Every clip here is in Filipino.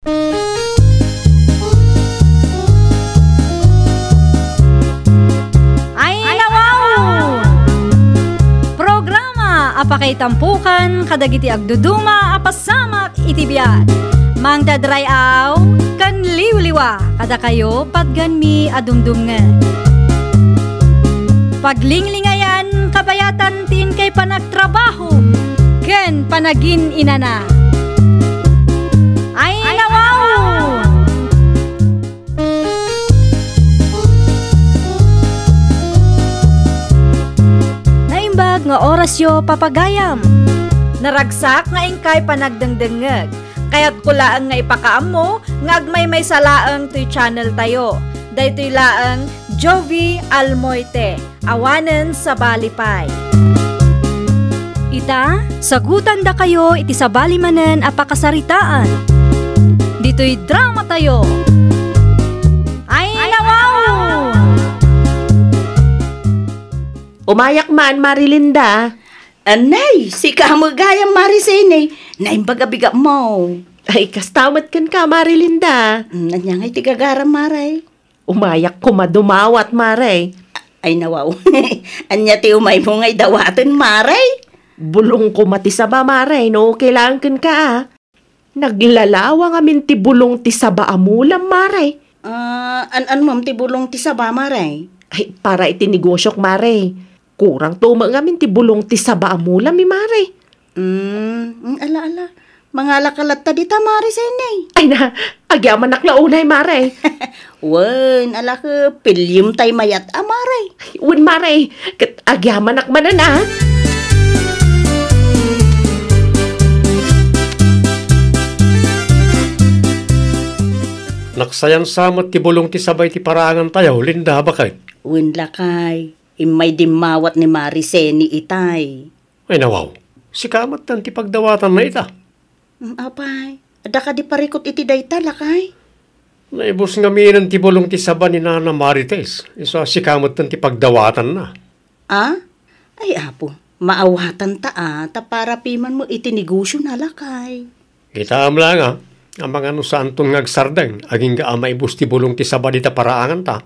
Ay nawaw! Programa apakay tampukan kadagiti agduduma apasamak itibiyat. Mang dadrayaw kan liwliwa kada kayo padganmi adumdumngan. Paglinglingayan kabayatan tin kay panagtrabaho ken panagin inana. Ay nawaw! Naimbag nga orasyo papagayam. Naragsak nga ingkay panagdengdengeg. Kaya't kulaang nga ipakaam mo nga agmay salaang to'y channel tayo. Daytoy laang Jovi Almoite, awanen sa balipay. Ita, sagutan da kayo iti sa balimanen apakasaritaan. Dito'y drama tayo. Ay nawaw! Umayak man, Marilinda. Anay, si kamagayang Marisene, naimbagabiga mo. Ay, kastamat kan ka, Marilinda. Nanyang ay tigagaram, Maray. Umayak ko madumawat, Maray. Ay nawaw, anya ti umay mo ngay dawaton, Maray. Bulong ko matisaba, Maray, no? Kailangan kan ka, ah. Naglalawang amin ti bulong ti saba amulam, Maray. An mom ti bulong ti saba, Maray? Ay, para itinigosyok, Maray. Kurang tumang amin ti bulong ti saba amulam, Maray. Ala. Mga lakalat ta dita, Marisene. Ay na, agyaman naklaunay, Maray. Wen, ala ka, pilyum tay mayat, Maray. Wen, Maray, kat agyaman nakmanan, ah. Naksayan samot ti bulong ti sabay ti parangan tayo, Linda, bakit? Wen lakay, imay dimawat ni Marisene itay. Ay nawaw, si kamat tan ti pagdawatan na ita. Apay, ada ka di parikot iti dayta, lakay. Naibos nga minan ti bulong ti saba ni Nana Marites. Isa si kamat tan ti pagdawatan na. Ay apo, maawatan ta para piman mo iti negosyo na, lakay. Kita am lang ang mga santong ngagsardeng, aging ga maibos ti bulong ti saba di ta paraangan ta.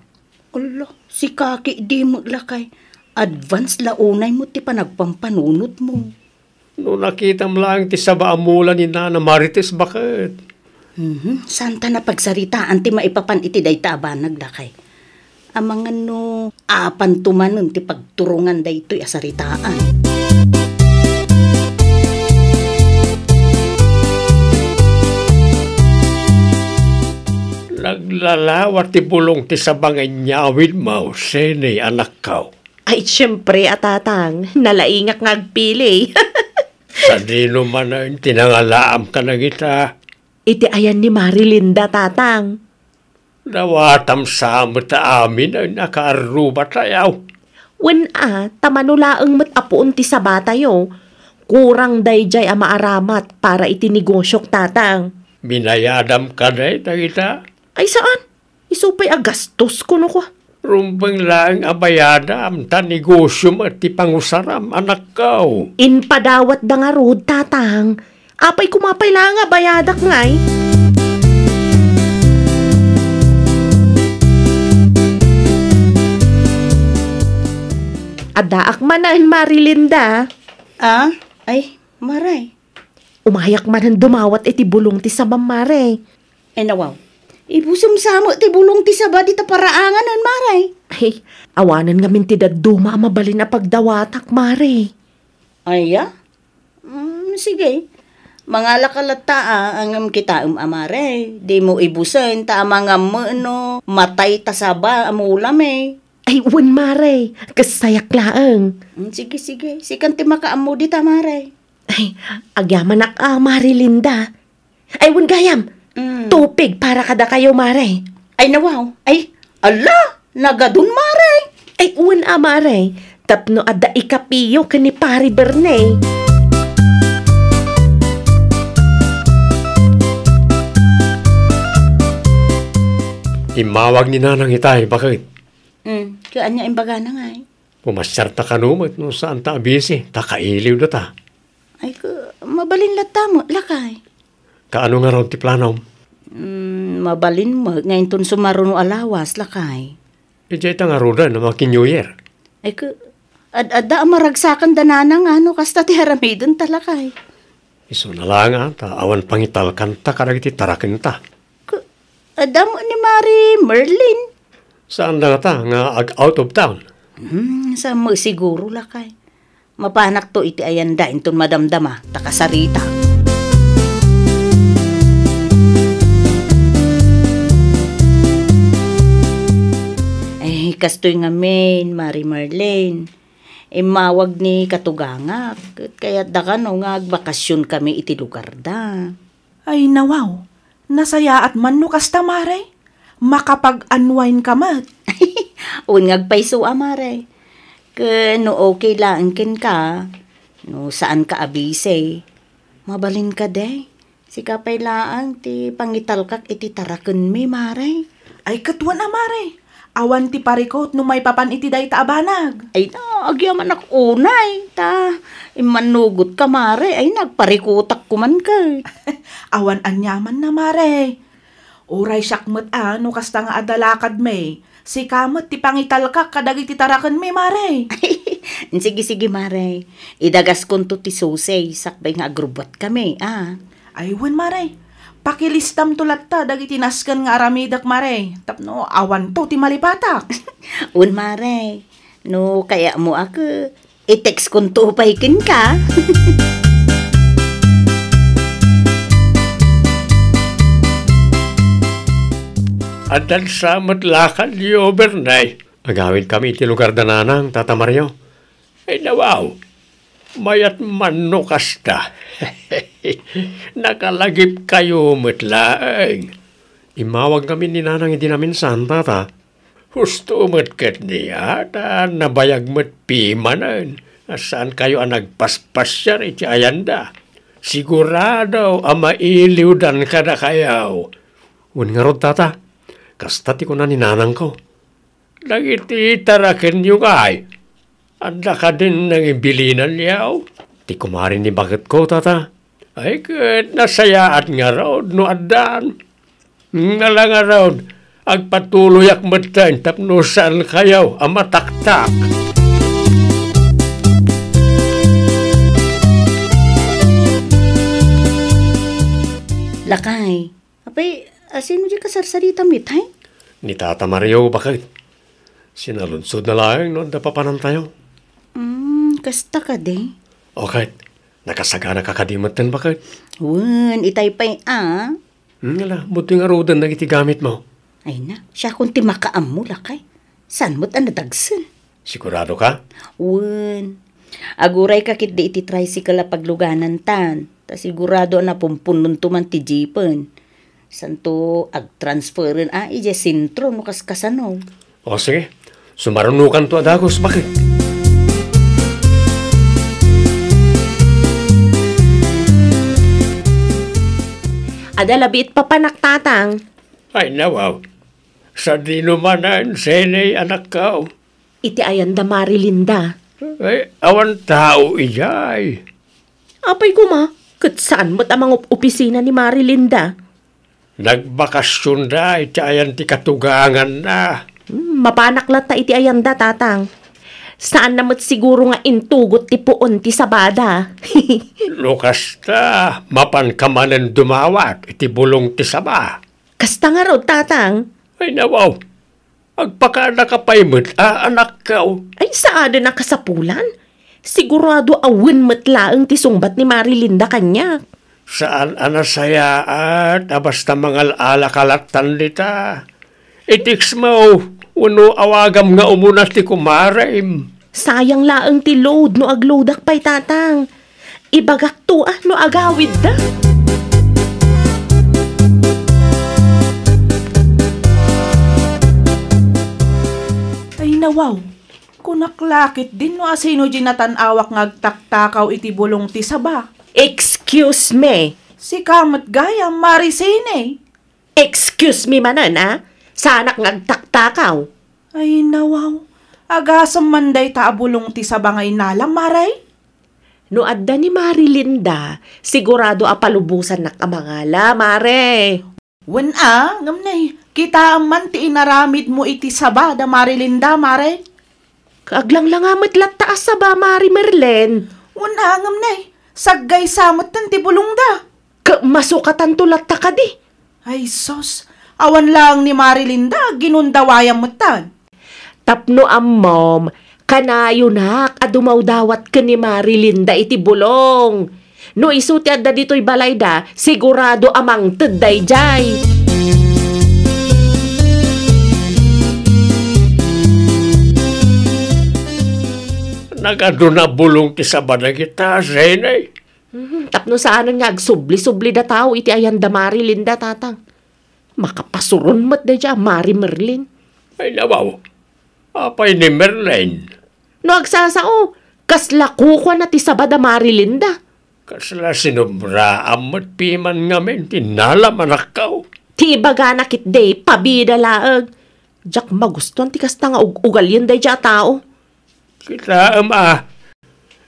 Ala, si kaki di mo, lakay. Advance launay mo ti panagpampanunot mo. No nakita mo lang ti saba amula ni Nana Marites, bakit? Santa na pagsaritaan ti maipapan iti dayta abanag, lakay. Amangan no, apan tumanon ti pagturungan daytoy asaritaan. Naglalawat ti bulong ti sabang nyawid mo, sene anak kao. Ay, syempre, atatang, nalaingak ngagpili. Sa dino man na tinangalaam ka na kita. Iti ayan ni Marilinda, tatang. Nawatam sa ta amin ay nakaaruba tayaw. Wen tamanulaang matapuon ti sabata yo. Kurang dayjay maaramat para itinigosyok, tatang. Binayadam ka na kita. Ay, saan? Isupay agastos ko no ko. Rumbang lang abayadam, ta negosyo mo at ti pangusaram, anak kao. Inpadawat da nga rod, tatang. Apay kumapay lang nga bayadak ngay. Adaak manan, Marilinda. Ay, Maray. Umayak manan dumawat iti bulong ti sabam, Maray. Ay nawaw. Ibusum samo ti bulong ti saba di ta paraangan nun, Maray. Ay, awanan nga min ti daduma mabalin na pagdawatak, Maray. Ay, sige. Mga lakalata ang kita Maray. Di mo ibusan ta mga no, matay ta saba amulam eh. Ay, wan, Maray. Kasayak laang. Sige. Sikan ti makaamu di ta, Maray. Ay, agyaman Marilinda. Ay, wan gayam. Tupig para kada kayo, Maray. Ay, nawaw. Ay, ala, nagadun, Maray. Ay, wan, Maray. Tapno ada ikapiyo ka ni Pari Bernay. Imawag ni Nanang Itay, bakit? Kaya niya imbaga na nga eh. Pumasyar ta kanumot no saan ta abisi, ta kailiw na ta. Ay, mabalin lata mo, lakay. Kaano nga raw ti planom? Mabalin mo, ngayon ton sumaruno alawas, lakay. Ijay tangaruda na mga New Year. Ay ada maragsakan danana nga no, kasta ti haramidon talakay. Iso na lang ta, awan pangital kanta karagiti tarakin ta. Ada mo ni Mari Merlin. Saan na ta nga out of town? Sa mo siguro lakay. Mapanak to iti ayanda inton madamdama, takasarita. Ay, kastoy nga men, Mari Merlin. Mawag ni katugangak. Kaya da ka no nga agbakasyon kami iti lugar da. Ay nawaw, nasaya at man no kasta Mare. Makapag-unwind ka mat. Un ngagpaiso amare. No okay lang kin ka. No saan ka abise. Mabalin ka day. Si kapay laang ti pangitalkak iti tarakon mi Mare. Ay katwan Mare. Awan ti parikot no may papan iti day taabanag. Ay agyaman ak unay. Imanugot ka Mare. Ay nagparikutak kuman ka. Awan anyaman na Mare. Uray syakmat no kasta nga adalakad may. Si kamot ti pangitalkak kadag iti tarakan may Mare. Sige Mare. Idagas konto ti susay. Sakbay nga agrubot kami Ay wan Mare. Pakilistam tulat ta dagiti nasken nga aramidak Mare. Tapno awan to ti malipatak. Un Mare. No kaya mo ako. I-text konto pahikin ka. At dan sa matlakan ni Obernay. Agawin kami iti lugar dananang, Tata Mario. Ay nawaw, mayat manno kasta. Nakalagip kayo matlaang. Imawag kami ni nanang hindi namin saan, Tata. Husto matkat niya, nabayag mat pimanan. Saan kayo ang nagpaspas yan iti ayanda. Sigurado ang mailiw dan kada kayaw. Un nga rod, Tata. Kasta ti ko na ninanang ko. Nagiti tarakin yung ay. Anda ka din ng ibilinan niyaw. Ti kumarin ni bakit ko, Tata. Ay kat nasayaat nga raw no adan. Nga lang nga raw. Agpatuloy ak matan tapno saan kayaw ang mataktak. Lakay. Apay, sino di kasarsarita mitay? Ni Tata Mario, bakit? Sinalunsod na lang noon da papanan tayo. Kasta ka de. Okay, nakasagana ka kadimatan, bakit? Itay pa'y Ngala, buti nga rodan na gamit mo. Ay na, siya kung ti makaam mo lakay. San mo't nadagsan? Sigurado ka? Aguray kakit di iti tricycle a pagluganan tan. Ta sigurado na pumpunon tuman ti jeepen. Santo ag-transferin ije sintro no kaskasano. O sige, sumarunukan to adagos, bakit? Adalabit papanak tatang. Ay nawaw, sa dinumanan, senay anak ka. Iti ayanda Marilinda. Ay, awan tao ijay. Apay ko ma, kat saan mo't ang mga opisina ni Marilinda? Nagbakasyon da, iti ayan ti katugangan na. Mapanak lata iti ayanda tatang. Saan namat siguro nga intugot ti puon ti sabada? Lukas ta, mapan ka manan dumawat, iti bulong ti saba. Kasta nga raw tatang. Ay nawaw, agpaka nakapaymot, anak ka. Ay saada na kasapulan. Sigurado awin matlaang ti sungbat ni Marilinda kanya. Saan anasaya at basta mga alakalatan dita. Itiks mo, uno awagam nga umunas ti kumarim. Sayang laang ti load no aglodak pa'y tatang. Ibagak to no agawid da. Ay nawaw, kunaklakit din no asino ginatan-awak ngagtaktakaw iti bulong ti saba. Excuse me. Si kamat gaya Marisene. Excuse me manan Sanak ngagtaktakaw. Ay nawaw, agasam manday taabulong ti sabangay nalang Maray. No adda ni Marilinda, sigurado apalubusan na kamangala, Mare. Wen ngam nay, kita man ti inaramid mo iti saba da Marilinda, mare. Kaaglang lang amat taas sa ba, Mari Merlen? Wen ngam nay, saggay samot tan ti bulong da. Masukatan tulat ta ka di. Ay sos, awan lang ni Marilinda, ginundawayang matan. Tapno ammom, kanayo nak, adumaw dawat ka ni Marilinda iti bulong. No isuti adda dito'y balayda, sigurado amang teday jay. Nagado na bulong ti saba na kita, Senay. Tapno saan nga agsubli-subli da tao iti ayan da Marilinda, tatang. Makapasuron mat da dya, Mari Merlin. Ay nawaw, apay ni Merlin. No agsasao, kasla kukwa na ti saba da Marilinda. Kasla sinubra amat piman ngamin, tinala manakaw. Ti baga nakit day, pabida laag. Jak magustuhan ti kasta nga ugal yun day dya tao. Kita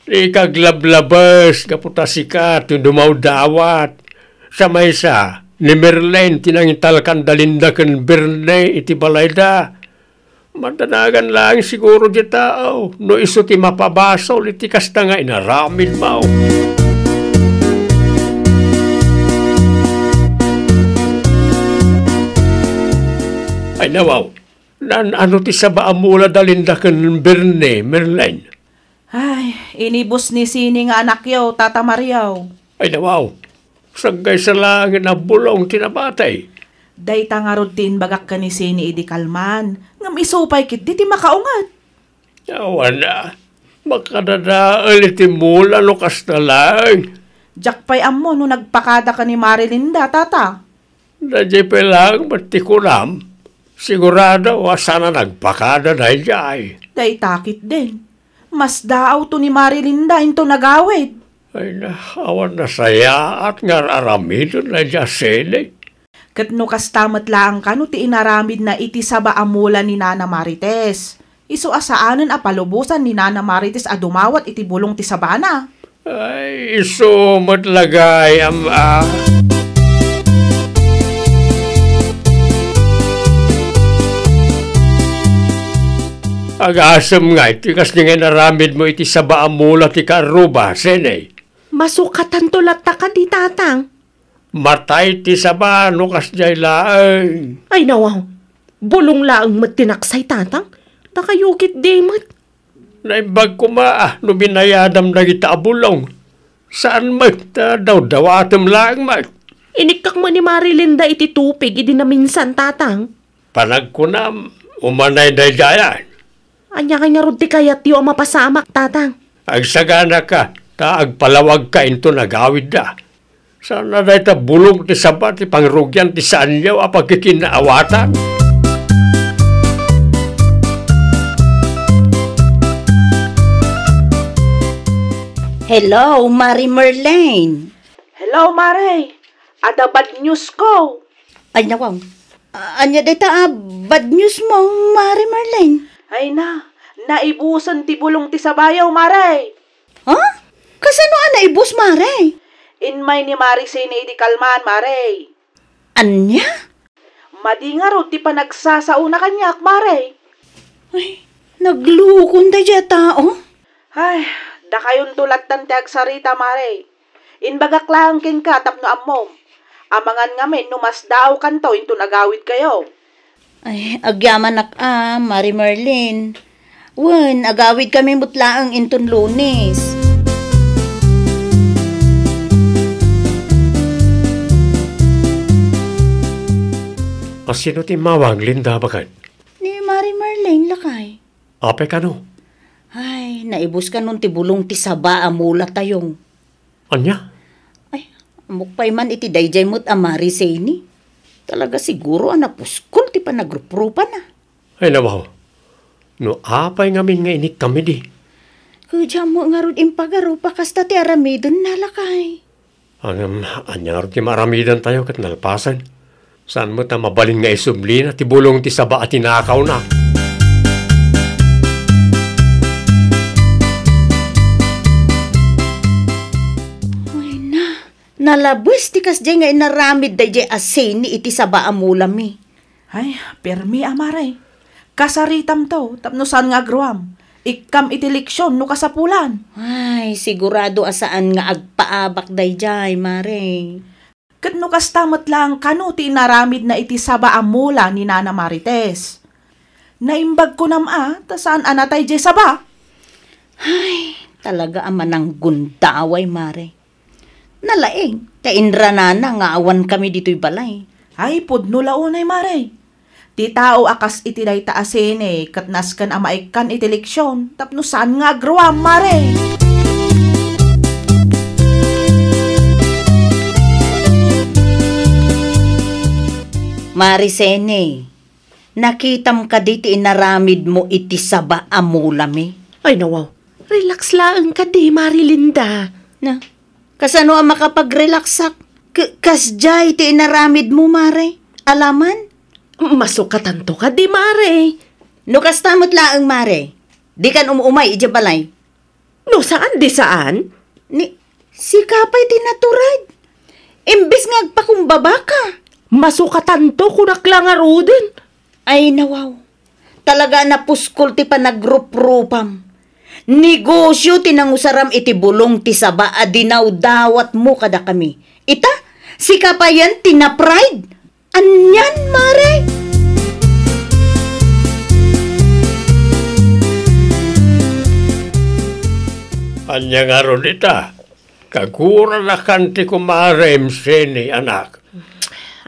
di kaglablabas, kaputasika, tundumaw dawat. Sa maysa, ni Merlin, tinangital kan dalinda kan Berne, iti balayda. Matanagan lang siguro di tao, no iso ti mapabasaw, iti kasta nga inaramid mao. Ay nawaw, ano ti saba amula dalinda kan Berne, Merlin? Ay, inibos ni sini nga anak yaw, Tata Mariaw. Ay nawaw, sagay sa langit na bulong tinabatay. Day tangarod tin bagak ka ni sini idi kalman. Ngam isupay kit di ti makaungat. Awan na, makadadaal iti mula no kasta lang. Jakpay ammo no nagpakada ka ni Marilinda, Tata. Dadya pa lang matikulam, sigurado sana nagpakada na jay. Day takit din. Mas daaw to ni Marilinda into nagawid. Ay na, awan na saya at nga aramidon na dya sili. Kat no kastamat lang ka no ti inaramid na iti saba amula ni Nana Marites. Isu asaanan apalubusan ni Nana Marites adumawat iti bulong ti sabana. Ay, iso matlagay Ag-asam nga, iti kas nga naramid mo iti saba amula ti karuba, Senay. Masukatan tulat ta ka di, tatang. Matay ti saba, no kas jay laang. Ay nawaw, bulong laang mat tinaksay, tatang. Nakayukit di mat. Naimbag ko no binayadam na kita abulong. Saan mat, daw atam lang mat. Inikak mo ni Marilinda iti tupig, idi na minsan, tatang. Panag ko na, umanay na jayan. Anya kanya rod ti kayat yu ang mapasamak, tatang. Agsagana ka, agpalawag ka into nagawid da. Sana na ita bulong ti sabat, ti pangrugyan ti sanyaw, apagkikinaawatan. Hello, Mari Merlin. Hello, Mare. Ada bad news ko. Ay nawaw, anya data bad news mo, Mari Merlin. Ay naibusan ti bulong ti sabayaw, Mare. Ha? Kasano naibus, Mare? Inmay ni Mari sini idi kalman, Mare. Anya? Madingaro ti panagsasauna kanyak, Mare. Ay, naglukon da dya tao. Ay, da kayon tulatan ti agsarita, Mare. Inbagak lang kin ka tapno ammom. Amangan ngamin numas daw kanto into nagawid kayo. Ay, agyaman Mari Merlin. Wen, agawid kami mutlaang inton Lunes. Sino ti mawang Linda bagan? Ni Mari Merlin lakay. Ape ka no? Ay, naibus ka nun ti bulong ti saba amula tayong. Anya? Ay, amukpay man iti dayjay mo't Mari Seni. Talaga siguro anapuskol ti panagrup-rupa na. Ay nawaw, no apay ngamin nga inik kami di. Kudya mo nga ron impagaro kasta ti aramidon nalakay. Anya ron ti maramidan tayo kat nalpasan. Saan mo ta mabalin nga isubli na ti bulong ti saba at tinakaw na. Nalabos ti kas nga inaramid da jay asin ni iti saba amulam mi. Ay, permi amaray. Kasaritam to, tapno saan nga agruam. Ikam iti leksyon no kasapulan. Ay, sigurado asaan nga agpaabak dayjay, mare. Kat no kastamot lang kano ti inaramid na iti saba amula ni Nana Marites. Naimbag ko tasaan anatay jay saba? Ay, talaga ama ng gundaway, mare. Nalaing, kainra na nga awan kami dito'y balay. Ay, pudno launay mare. Ti tao akas iti day taasin katnas kan amaikan iti leksyon, tapno saan nga agruam, mare. Marisene, nakitam ka diti inaramid mo iti saba amulami. Ay nawaw, relax lang ka di, Marilinda. Na, kasano ang makapag-relaxak? Kasjay iti inaramid mo, mare. Alaman? Masukatan to ka di, Mare. No kastamot laang, mare. Di kan umuumay iti balay. No saan di saan? Si kapay tinaturad. Imbis nga agpakumbaba ka. Masukatan to kunak lang nga rudin. Ay nawaw. Talaga na puskol ti panagrup-rupam. Negosyo tinangusaram iti bulong ti saba adinaw dawat mo kada kami. Ita, si kapayan tina-pride. Anyan, mare? Anya nga ron ita. Kagura na kanti kumarem sini, anak.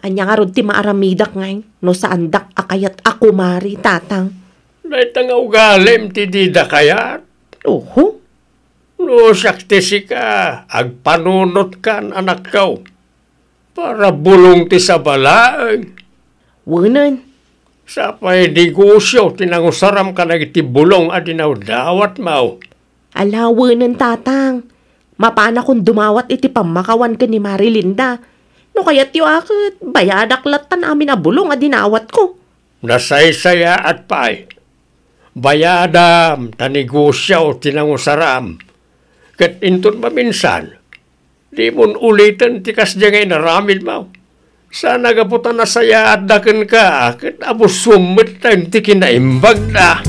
Anya nga ron ti maaramidak ngay. No saan dak akayat ako, Mari, tatang. Naita nga ugalim ti dida kayat. Oho. No sakti si ka. Agpanunot kan anak kau. Para bulong ti sabalaeng. Wanan. Sa pa'y negosyo, tinangusaram ka na iti bulong adinaw dawat mau. Alawanan, tatang. Mapana kung dumawat iti pamakawan ka ni Marilinda. No kaya't yu akit, bayadak latan amin a bulong adinawat ko. Nasaysaya at pa'y. Bayadam, tanegosyo, tinangusaram. Kat intun maminsan. Di mon ulitin tikas di ngay naramid mo. Sana gaputan na saya at dakin ka. Kat abo sumit na ti kinaimbag na.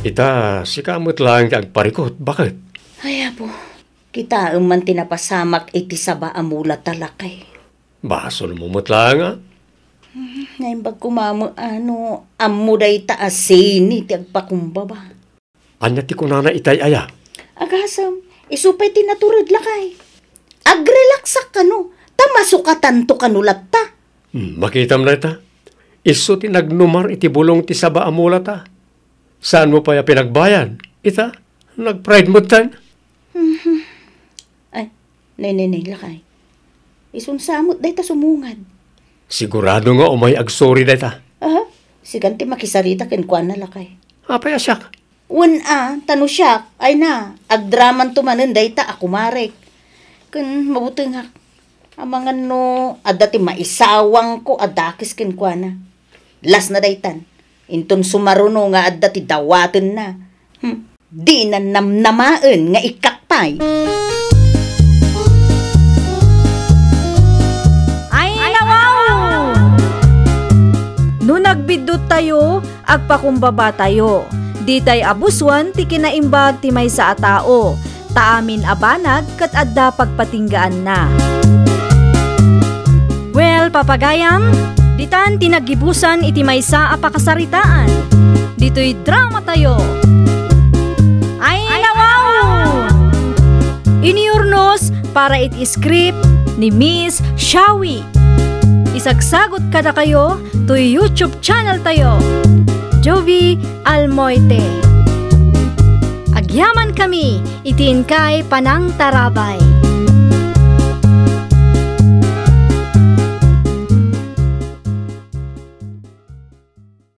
Ita, si kamot lang kag parikot. Bakit? Ay, apo. Kita man tinapasamak iti saba amula talakay. Baso namumot lang nga. Naimbag kumamo amuday taasin iti agpakumbaba. Anya ti kunana itay aya. Agasam, isupay tinaturod lakay. Agrelaksak kano, tamasukatan to kanulat ta. Makitam na ita. Iso ti nagnumar iti bulong ti saba amula ta. Saan mo pa ya pinagbayan? Ita, nag-pride mo tan. Ay, nay, lakay. Isunsamot day ta sumungad. Sigurado nga umay agsorry na ita. Aha, siganti makisarita kenkwan na lakay. Apay asyak. Tano siya, ay na, agdraman tumanin day ta ako marek. Kun mabuti nga, amangan no, adati maisawang ko adakis kenkwana. Las na day tan, inton sumaruno nga adati dawaten na. Di na namnamaan nga ikakpay. No nagbidot tayo, agpakumbaba tayo. Di tay abuswan ti kinaimbag ti may sa atao. Taamin abanag kat adda pagpatinggaan na. Well, papagayam, ditan tinagibusan iti may sa apakasaritaan. Dito'y drama tayo. Ay nawaw! Iniurnos para iti script ni Miss Shawi. Isagsagot kada kayo to YouTube channel tayo, Jovi Almoite. Agyaman kami, itin kay Panang Tarabay.